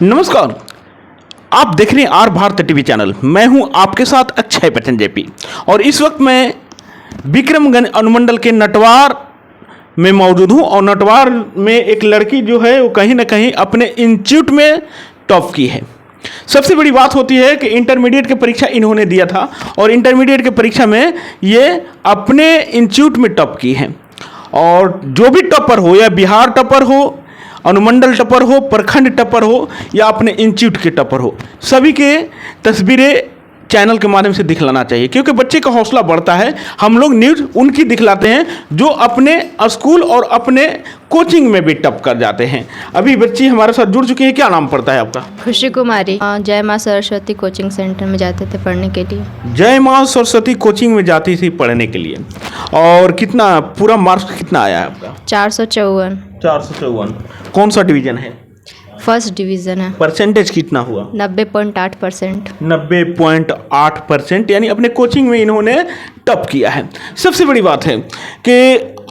नमस्कार, आप देख रहे हैं आर भारत टीवी चैनल। मैं हूं आपके साथ अक्षय बच्चन जेपी और इस वक्त मैं विक्रमगंज अनुमंडल के नटवार में मौजूद हूं और नटवार में एक लड़की जो है वो कहीं ना कहीं अपने इंस्टीट्यूट में टॉप की है। सबसे बड़ी बात होती है कि इंटरमीडिएट की परीक्षा इन्होंने दिया था और इंटरमीडिएट की परीक्षा में ये अपने इंस्टीट्यूट में टॉप की है। और जो भी टॉपर हो, या बिहार टॉपर हो, अनुमंडल टॉपर हो, प्रखंड टॉपर हो, या अपने इंस्टीट्यूट के टॉपर हो, सभी के तस्वीरें चैनल के माध्यम से दिखलाना चाहिए, क्योंकि बच्चे का हौसला बढ़ता है। हम लोग न्यूज़ उनकी दिखलाते हैं जो अपने स्कूल और अपने कोचिंग में भी टॉप कर जाते हैं। अभी बच्ची हमारे साथ जुड़ चुकी है। क्या नाम पड़ता है आपका? खुशी कुमारी। जय माँ सरस्वती कोचिंग सेंटर में जाते थे पढ़ने के लिए। जय माँ सरस्वती कोचिंग में जाती थी पढ़ने के लिए। और कितना पूरा मार्क्स कितना आया है आपका? 454। 454। कौन सा डिवीजन है? फर्स्ट डिवीज़न है। परसेंटेज कितना हुआ? 90.8%। 90.8%, यानी अपने कोचिंग में इन्होंने टॉप किया है। सबसे बड़ी बात है कि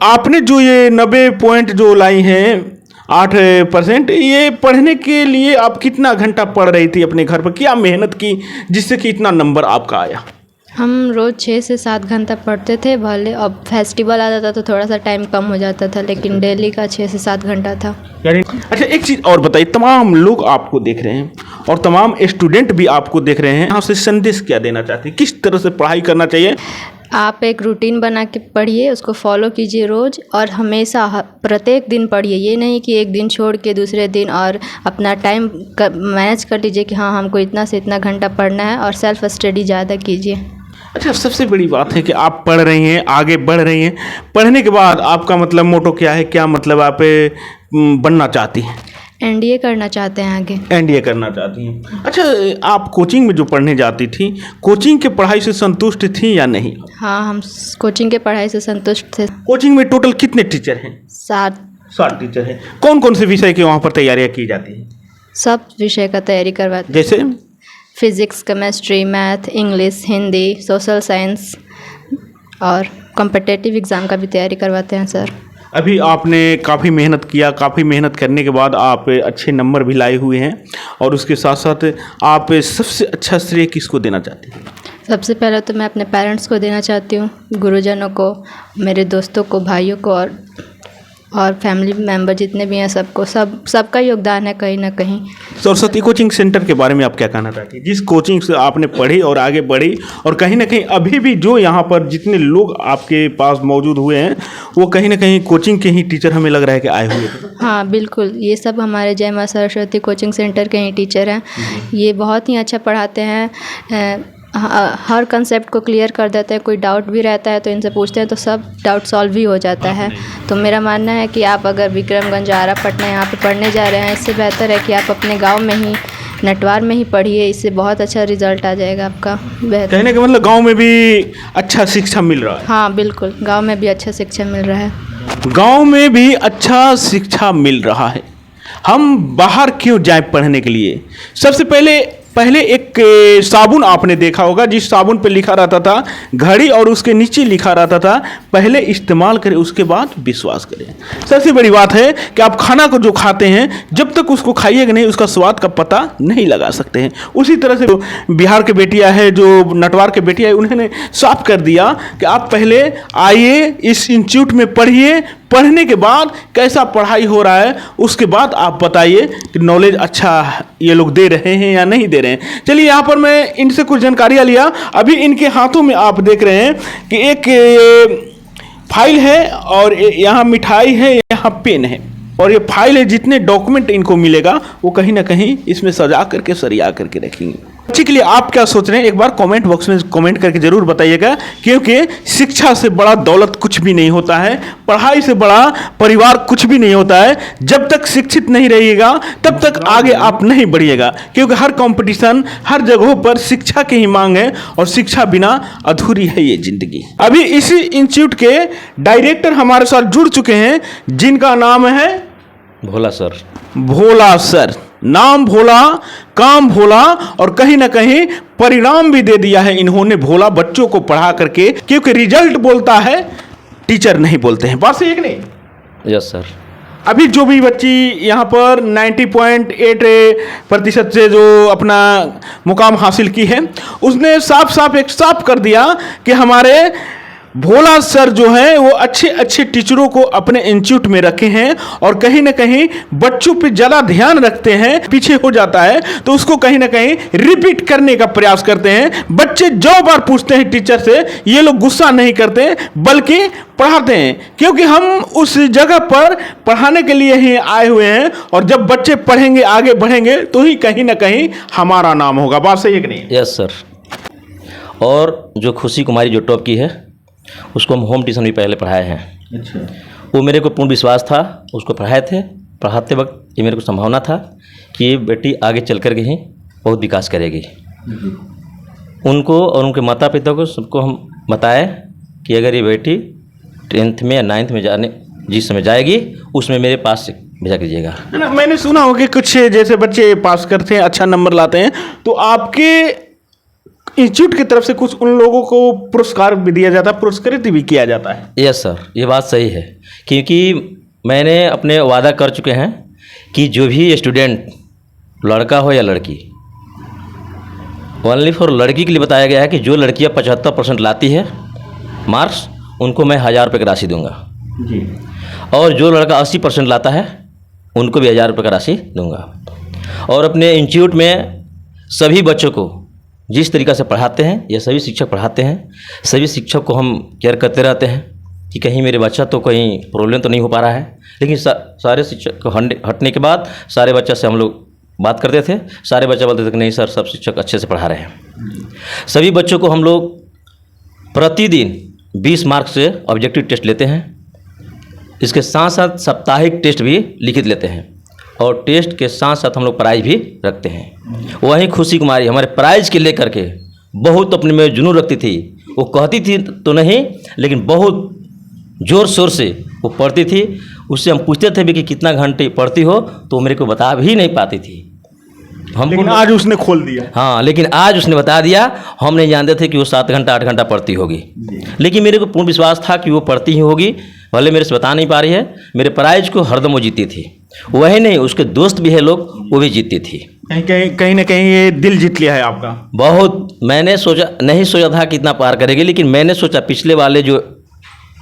आपने जो ये 90 पॉइंट जो लाई हैं 8%, ये पढ़ने के लिए आप कितना घंटा पढ़ रही थी अपने घर पर? क्या मेहनत की जिससे कि इतना नंबर आपका आया? हम रोज़ 6 से 7 घंटा पढ़ते थे। भले अब फेस्टिवल आ जाता तो थोड़ा सा टाइम कम हो जाता था, लेकिन डेली का 6 से 7 घंटा था। यानी अच्छा, एक चीज़ और बताइए, तमाम लोग आपको देख रहे हैं और तमाम स्टूडेंट भी आपको देख रहे हैं, यहाँ से संदेश क्या देना चाहते हैं? किस तरह से पढ़ाई करना चाहिए? आप एक रूटीन बना के पढ़िए, उसको फॉलो कीजिए रोज़, और हमेशा प्रत्येक दिन पढ़िए। ये नहीं कि एक दिन छोड़ के दूसरे दिन, और अपना टाइम मैनेज कर लीजिए कि हाँ हमको इतना से इतना घंटा पढ़ना है, और सेल्फ स्टडी ज़्यादा कीजिए। अच्छा, सबसे बड़ी बात है कि आप पढ़ रही हैं, आगे बढ़ रही हैं। पढ़ने के बाद आपका मतलब मोटो क्या है? क्या मतलब आप बनना चाहती हैं? एनडीए करना चाहते हैं आगे। एनडीए करना चाहती हैं। अच्छा, आप कोचिंग में जो पढ़ने जाती थी, कोचिंग के पढ़ाई से संतुष्ट थी या नहीं? हाँ, हम कोचिंग के पढ़ाई से संतुष्ट थे। कोचिंग में टोटल कितने टीचर हैं? 7 टीचर हैं। कौन कौन से विषय की वहाँ पर तैयारियाँ की जाती हैं? सब विषय का तैयारी करवाते। जैसे physics, chemistry, math, English, Hindi, social science, और कॉम्पिटिटिव एग्ज़ाम का भी तैयारी करवाते हैं सर। अभी आपने काफ़ी मेहनत किया, काफ़ी मेहनत करने के बाद आप अच्छे नंबर भी लाए हुए हैं, और उसके साथ साथ आप सबसे अच्छा श्रेय किसको देना चाहते हैं? सबसे पहले तो मैं अपने पेरेंट्स को देना चाहती हूँ, गुरुजनों को, मेरे दोस्तों को, भाइयों को, और फैमिली मेम्बर जितने भी हैं सबको, सबका योगदान है कहीं ना कहीं। सरस्वती कोचिंग सेंटर के बारे में आप क्या कहना चाहती हैं? जिस कोचिंग से आपने पढ़ी और आगे बढ़ी, और कहीं ना कहीं अभी भी जो यहाँ पर जितने लोग आपके पास मौजूद हुए हैं वो कहीं ना कहीं कोचिंग के ही टीचर हमें लग रहा है कि आए हुए हैं। हाँ बिल्कुल, ये सब हमारे जय माँ सरस्वती कोचिंग सेंटर के ही टीचर हैं। ये बहुत ही अच्छा पढ़ाते हैं, हर कंसेप्ट को क्लियर कर देते हैं। कोई डाउट भी रहता है तो इनसे पूछते हैं तो सब डाउट सॉल्व भी हो जाता है। तो मेरा मानना है कि आप अगर विक्रमगंज, आरा, पटना यहाँ पे पढ़ने जा रहे हैं, इससे बेहतर है कि आप अपने गांव में ही, नटवार में ही पढ़िए। इससे बहुत अच्छा रिजल्ट आ जाएगा आपका। कहने का मतलब गाँव में भी अच्छा शिक्षा मिल रहा है? हाँ बिल्कुल, गाँव में भी अच्छा शिक्षा मिल रहा है। गाँव में भी अच्छा शिक्षा मिल रहा है। हम बाहर क्यों जाए पढ़ने के लिए? सबसे पहले एक साबुन आपने देखा होगा, जिस साबुन पे लिखा रहता था घड़ी, और उसके नीचे लिखा रहता था पहले इस्तेमाल करें उसके बाद विश्वास करें। सबसे बड़ी बात है कि आप खाना को जो खाते हैं, जब तक उसको खाइएगा नहीं उसका स्वाद का पता नहीं लगा सकते हैं। उसी तरह से जो बिहार के बेटियां हैं, जो नटवार के बेटियां हैं, उन्होंने साफ कर दिया कि आप पहले आइए, इस इंस्टीट्यूट में पढ़िए, पढ़ने के बाद कैसा पढ़ाई हो रहा है उसके बाद आप बताइए कि नॉलेज अच्छा ये लोग दे रहे हैं या नहीं दे रहे हैं। चलिए, यहाँ पर मैं इनसे कुछ जानकारियाँ लिया। अभी इनके हाथों में आप देख रहे हैं कि एक फाइल है, और यहाँ मिठाई है, यहाँ पेन है, और ये फाइल है। जितने डॉक्यूमेंट इनको मिलेगा वो कहीं ना कहीं इसमें सजा करके, सरिया करके रखेंगे। बच्चे के लिए आप क्या सोच रहे हैं? एक बार कमेंट बॉक्स में कमेंट करके जरूर बताइएगा, क्योंकि शिक्षा से बड़ा दौलत कुछ भी नहीं होता है, पढ़ाई से बड़ा परिवार कुछ भी नहीं होता है। जब तक शिक्षित नहीं रहिएगा तब तक आगे आप नहीं बढ़िएगा, क्योंकि हर कंपटीशन, हर जगहों पर शिक्षा की ही मांग है, और शिक्षा बिना अधूरी है ये जिंदगी। अभी इसी इंस्टीट्यूट के डायरेक्टर हमारे साथ जुड़ चुके हैं, जिनका नाम है भोला सर। भोला सर। नाम भोला, काम भोला, और कहीं ना कहीं परिणाम भी दे दिया है इन्होंने भोला बच्चों को पढ़ा करके, क्योंकि रिजल्ट बोलता है, टीचर नहीं बोलते हैं। बात सही है कि नहीं? Yes sir. अभी जो भी बच्ची यहाँ पर 90.8% से जो अपना मुकाम हासिल की है, उसने साफ साफ एक साफ कर दिया कि हमारे भोला सर जो है वो अच्छे अच्छे टीचरों को अपने इंस्टीट्यूट में रखे हैं और कहीं ना कहीं बच्चों पे ज़्यादा ध्यान रखते हैं। पीछे हो जाता है तो उसको कहीं ना कहीं रिपीट करने का प्रयास करते हैं। बच्चे जो बार पूछते हैं टीचर से, ये लोग गुस्सा नहीं करते बल्कि पढ़ाते हैं, क्योंकि हम उस जगह पर पढ़ाने के लिए ही आए हुए हैं और जब बच्चे पढ़ेंगे, आगे बढ़ेंगे तो ही कहीं ना कहीं हमारा नाम होगा। बात सही है कि नहीं? Yes sir. और जो खुशी कुमारी जो टॉप की है, उसको हम होम ट्यूशन भी पहले पढ़ाए हैं। अच्छा। वो मेरे को पूर्ण विश्वास था, उसको पढ़ाए थे। पढ़ाते वक्त ये मेरे को संभावना था कि ये बेटी आगे चल कर के ही बहुत विकास करेगी। उनको और उनके माता पिता को सबको हम बताए कि अगर ये बेटी 10th में या 9th में जाने जिस समय जाएगी उसमें मेरे पास से भेजा कीजिएगा। है ना, मैंने सुना हो कि कुछ जैसे बच्चे पास करते हैं, अच्छा नंबर लाते हैं, तो आपके इंस्टीट्यूट की तरफ से कुछ उन लोगों को पुरस्कार भी दिया जाता है, पुरस्कृत भी किया जाता है। यस सर, ये बात सही है, क्योंकि मैंने अपने वादा कर चुके हैं कि जो भी स्टूडेंट, लड़का हो या लड़की, ओनली फॉर लड़की के लिए बताया गया है कि जो लड़कियां 75% लाती है मार्क्स, उनको मैं 1000 रुपये की राशि दूंगा जी। और जो लड़का 80% लाता है उनको भी 1000 रुपये की राशि दूंगा। और अपने इंस्टीट्यूट में सभी बच्चों को जिस तरीक़ा से पढ़ाते हैं, या सभी शिक्षक पढ़ाते हैं, सभी शिक्षक को हम केयर करते रहते हैं कि कहीं मेरे बच्चा तो कहीं प्रॉब्लम तो नहीं हो पा रहा है। लेकिन सारे शिक्षक को हटने के बाद सारे बच्चा से हम लोग बात करते थे। सारे बच्चे बोलते थे कि नहीं सर, सब शिक्षक अच्छे से पढ़ा रहे हैं। सभी बच्चों को हम लोग प्रतिदिन 20 मार्क्स से ऑब्जेक्टिव टेस्ट लेते हैं। इसके साथ साथ साप्ताहिक टेस्ट भी लिखित लेते हैं और टेस्ट के साथ साथ हम लोग प्राइज भी रखते हैं। वहीं खुशी कुमारी हमारे प्राइज के लेकर के बहुत अपने में जुनून रखती थी। वो कहती थी तो नहीं, लेकिन बहुत ज़ोर शोर से वो पढ़ती थी। उससे हम पूछते थे भी कि कितना घंटे पढ़ती हो, तो मेरे को बता भी नहीं पाती थी। लेकिन आज उसने खोल दिया। हाँ, लेकिन आज उसने बता दिया। हम नहीं जानते थे कि वो 7 घंटा 8 घंटा पढ़ती होगी, लेकिन मेरे को पूर्ण विश्वास था कि वो पढ़ती ही होगी। भले मेरे से बता नहीं पा रही है, मेरे प्राइज को हरदम वो जीती थी। वही नहीं, उसके दोस्त भी है लोग, वो भी जीती थी। कहीं ना कहीं ये दिल जीत लिया है आपका। बहुत। मैंने नहीं सोचा था कि इतना पार करेगी, लेकिन मैंने सोचा पिछले वाले जो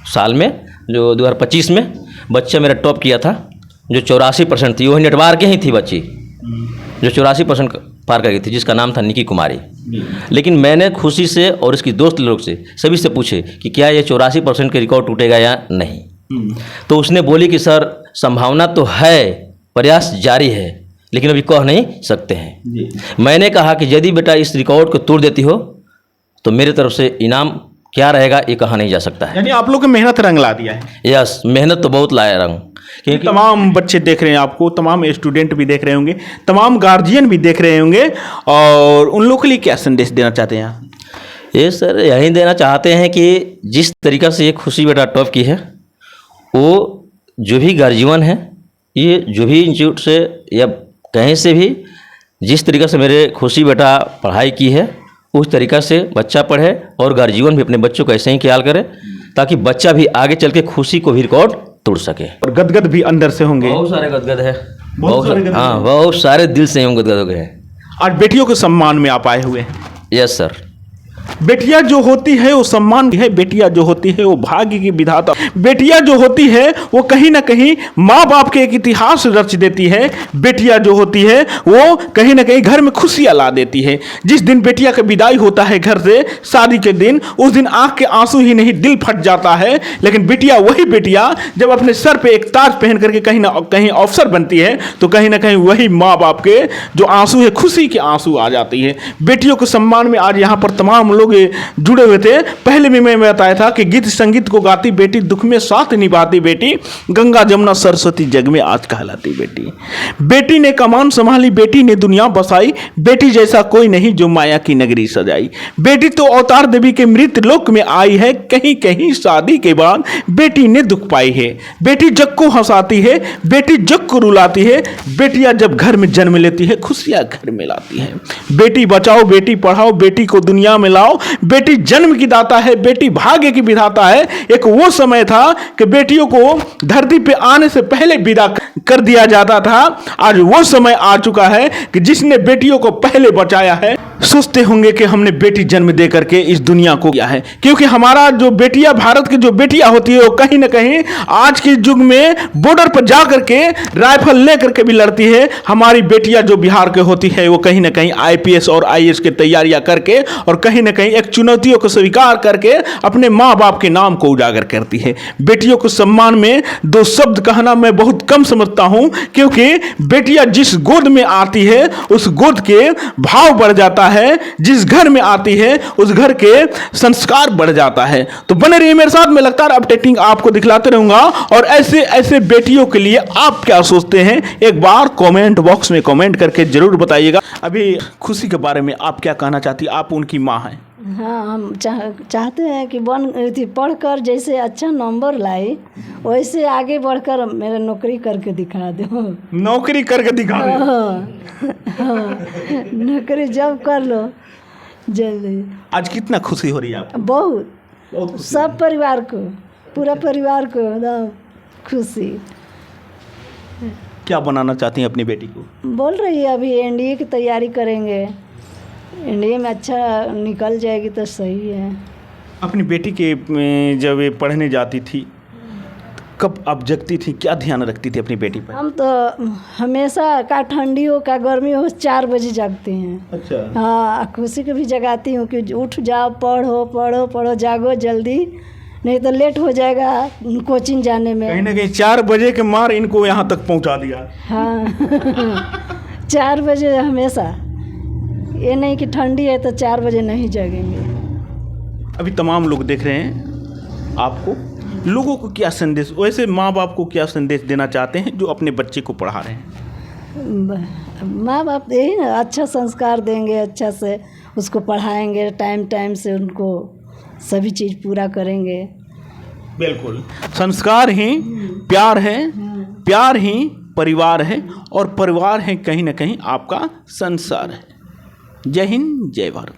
साल में, जो 2025 में बच्चा मेरा टॉप किया था, जो 84% थी, वही नेटवार के ही थी बच्ची जो 84% पार कर गई थी, जिसका नाम था निकी कुमारी। लेकिन मैंने खुशी से और इसकी दोस्त लोग से सभी से पूछे कि क्या ये 84% के रिकॉर्ड टूटेगा या नहीं। तो उसने बोली कि सर संभावना तो है, प्रयास जारी है, लेकिन अभी कह नहीं सकते हैं। मैंने कहा कि यदि बेटा इस रिकॉर्ड को तोड़ देती हो तो मेरे तरफ से इनाम क्या रहेगा ये कहा नहीं जा सकता है। यानी आप लोग की मेहनत रंग ला दिया है। यस, मेहनत तो बहुत लाया रंग, क्योंकि तमाम बच्चे देख रहे हैं आपको, तमाम स्टूडेंट भी देख रहे होंगे, तमाम गार्जियन भी देख रहे होंगे, और उन लोगों के लिए क्या संदेश देना चाहते हैं आप? ये सर यही देना चाहते हैं कि जिस तरीक़ा से ये खुशी बेटा टॉप की है, वो जो भी गार्जियन है, ये जो भी इंस्टीट्यूट से या कहीं से भी जिस तरीक़ा से मेरे खुशी बेटा पढ़ाई की है, उस तरीक़ा से बच्चा पढ़े और गार्जियन भी अपने बच्चों को ऐसे ही ख्याल करे, ताकि बच्चा भी आगे चल के खुशी को भी रिकॉर्ड तोड़ सके। और गदगद भी अंदर से होंगे। बहुत सारे गदगद है, हाँ, बहुत सारे दिल से हम गदगद हो गए हैं। आज बेटियों के सम्मान में आप आए हुए हैं। Yes sir. बेटियां जो होती है वो सम्मान है, बेटियां जो होती है वो भाग्य की विधाता, बेटियां जो होती है वो कहीं ना कहीं माँ बाप के एक इतिहास रच देती है। बेटियां जो होती है वो कहीं ना कहीं घर में खुशियां ला देती है। जिस दिन बेटिया का विदाई होता है घर से शादी के दिन, उस दिन आंख के आंसू ही नहीं दिल फट जाता है। लेकिन बेटिया, वही बेटिया जब अपने सर पे एक ताज पहन करके कहीं ना कहीं अफसर बनती है, तो कहीं ना कहीं वही माँ बाप के जो आंसू है, खुशी के आंसू आ जाती है। बेटियों के सम्मान में आज यहाँ पर तमाम लोग जुड़े हुए थे। पहले भी मैं बताया था कि गीत संगीत को गाती बेटी, दुख में साथ निभाती बेटी, गंगा जमुना सरस्वती जग में आज कहलाती बेटी। बेटी ने कमान संभाली, बेटी ने दुनिया बसाई, बेटी जैसा कोई नहीं जो माया की नगरी सजाई। बेटी तो अवतार देवी के मृत लोक में आई है, कहीं कहीं शादी के बाद बेटी ने दुख पाई है। बेटी जग को हंसाती है, बेटी जग को रुलाती है। बेटियां जब घर में जन्म लेती है, खुशियां घर में लाती है। बेटी बचाओ, बेटी पढ़ाओ, बेटी को दुनिया में लाओ, बदलाव, बेटी जन्म की दाता है, बेटी भाग्य की विधाता है। एक वो समय था कि बेटियों को धरती पे आने से पहले विदा कर दिया जाता था। आज वो समय आ चुका है कि जिसने बेटियों को पहले बचाया है, सोचते होंगे कि हमने बेटी जन्म दे करके इस दुनिया को किया है। क्योंकि हमारा जो बेटियां, भारत की जो बेटियां होती है, वो कहीं ना कहीं आज के युग में बॉर्डर पर जा करके राइफल ले करके भी लड़ती है। हमारी बेटियां जो बिहार के होती है, वो कहीं ना कहीं आईपीएस और आईएएस की तैयारियां करके और कहीं ना कहीं एक चुनौतियों को स्वीकार करके अपने माँ बाप के नाम को उजागर करती है। बेटियों को सम्मान में दो शब्द कहना मैं बहुत कम समझता हूं, क्योंकि बेटियां जिस गोद में आती है उस गोद के भाव बढ़ जाता है, जिस घर में आती है उस घर के संस्कार बढ़ जाता है। तो बने रहिए मेरे साथ, मैं लगातार अपडेटिंग आपको दिखलाते रहूंगा। और ऐसे ऐसे बेटियों के लिए आप क्या सोचते हैं, एक बार कमेंट बॉक्स में कमेंट करके जरूर बताइएगा। अभी खुशी के बारे में आप क्या कहना चाहती, आप उनकी माँ हैं? हाँ, हम चाहते हैं कि पढ़कर जैसे अच्छा नंबर लाए, वैसे आगे बढ़कर मेरा नौकरी करके दिखा दो। नौकरी करके दिखा दो। हाँ, नौकरी जब कर लो जल्दी। आज कितना खुशी हो रही है आपको? बहुत खुशी। सब परिवार को, पूरा परिवार को एकदम खुशी। क्या बनाना चाहती हैं अपनी बेटी को? बोल रही है अभी एनडीए की तैयारी करेंगे, एनडीए में अच्छा निकल जाएगी तो सही है। अपनी बेटी के जब ये पढ़ने जाती थी, कब आप जगती थी, क्या ध्यान रखती थी अपनी बेटी पर? हम तो हमेशा का ठंडी हो का गर्मी हो 4 बजे जागते हैं। अच्छा। हाँ, खुशी को भी जगाती हूँ कि उठ जाओ, पढ़ो पढ़ो पढ़ो, जागो जल्दी, नहीं तो लेट हो जाएगा कोचिंग जाने में। कहीं ना कहीं 4 बजे के मार इनको यहाँ तक पहुँचा दिया। हाँ 4 बजे हमेशा, ये नहीं कि ठंडी है तो 4 बजे नहीं जगेंगे। अभी तमाम लोग देख रहे हैं आपको, लोगों को क्या संदेश, वैसे माँ बाप को क्या संदेश देना चाहते हैं जो अपने बच्चे को पढ़ा रहे हैं? माँ बाप यही ना, अच्छा संस्कार देंगे, अच्छा से उसको पढ़ाएंगे, टाइम टाइम से उनको सभी चीज़ पूरा करेंगे। बिल्कुल, संस्कार ही प्यार है, प्यार ही परिवार है, और परिवार है कहीं ना कहीं आपका संसार है। जय हिंद, जय भारत।